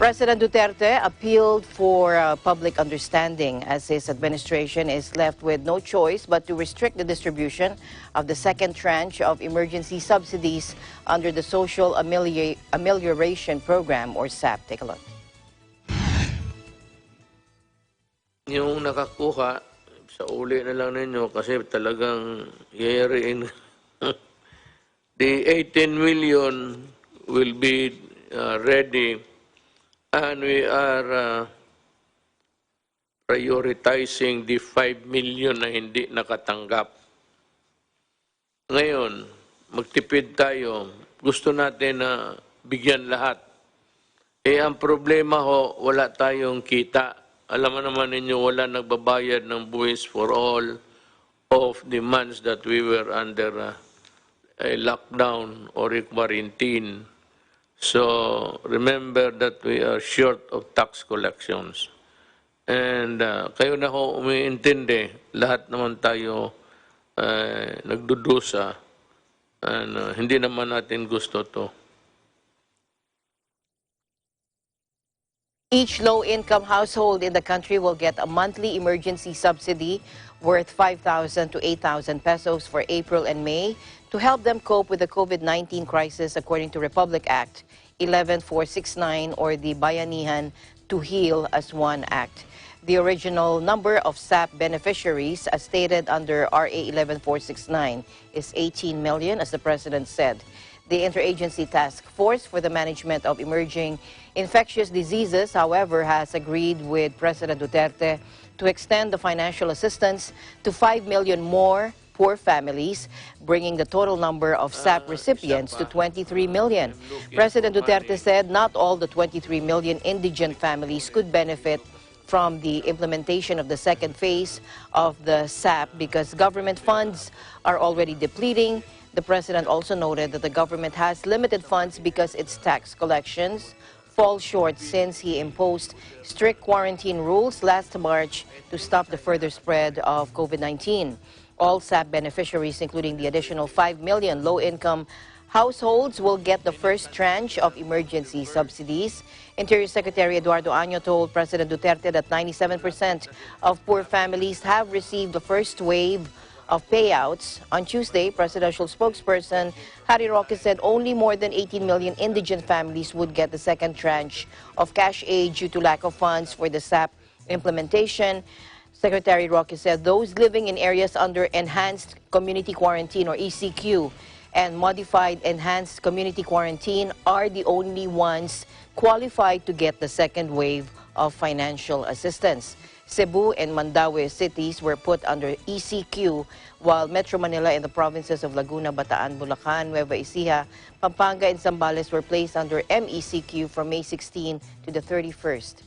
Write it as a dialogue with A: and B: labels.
A: President Duterte appealed for public understanding as his administration is left with no choice but to restrict the distribution of the second tranche of emergency subsidies under the Social Amelioration Program or SAP. Take a look.
B: Yung nakakuha, sa uli na lang ninyo kasi talagang yayariin. The 18 million will be ready. And we are prioritizing the 5 million na hindi nakatanggap. Ngayon, magtipid tayo. Gusto natin na bigyan lahat. Ang problema ho, wala tayong kita. Alam mo naman ninyo, wala nagbabayad ng buwis for all of the months that we were under a lockdown or a quarantine. So remember that we are short of tax collections. And kayo na ho umiintindi, lahat naman tayo nagdudusa. And hindi naman natin gusto to.
A: Each low-income household in the country will get a monthly emergency subsidy worth 5,000 to 8,000 pesos for April and May to help them cope with the COVID-19 crisis, according to Republic Act 11469 or the Bayanihan to Heal as One Act. The original number of SAP beneficiaries, as stated under RA 11469, is 18 million, as the President said. The Interagency Task Force for the Management of Emerging Infectious Diseases, however, has agreed with President Duterte to extend the financial assistance to 5 million more poor families, bringing the total number of SAP recipients to 23 million. President Duterte said not all the 23 million indigent families could benefit from the implementation of the second phase of the SAP because government funds are already depleting. The President also noted that the government has limited funds because its tax collections fall short since he imposed strict quarantine rules last March to stop the further spread of COVID-19. All SAP beneficiaries, including the additional 5 million low-income households, will get the first tranche of emergency subsidies. Interior Secretary Eduardo Año told President Duterte that 97% of poor families have received the first wave of payouts. On Tuesday, presidential spokesperson Harry Roque said only more than 18 million indigent families would get the second tranche of cash aid due to lack of funds for the SAP implementation. Secretary Roque said those living in areas under enhanced community quarantine or ECQ and modified enhanced community quarantine are the only ones qualified to get the second wave of financial assistance. Cebu and Mandaue cities were put under ECQ, while Metro Manila and the provinces of Laguna, Bataan, Bulacan, Nueva Ecija, Pampanga, and Zambales were placed under MECQ from May 16 to the 31st.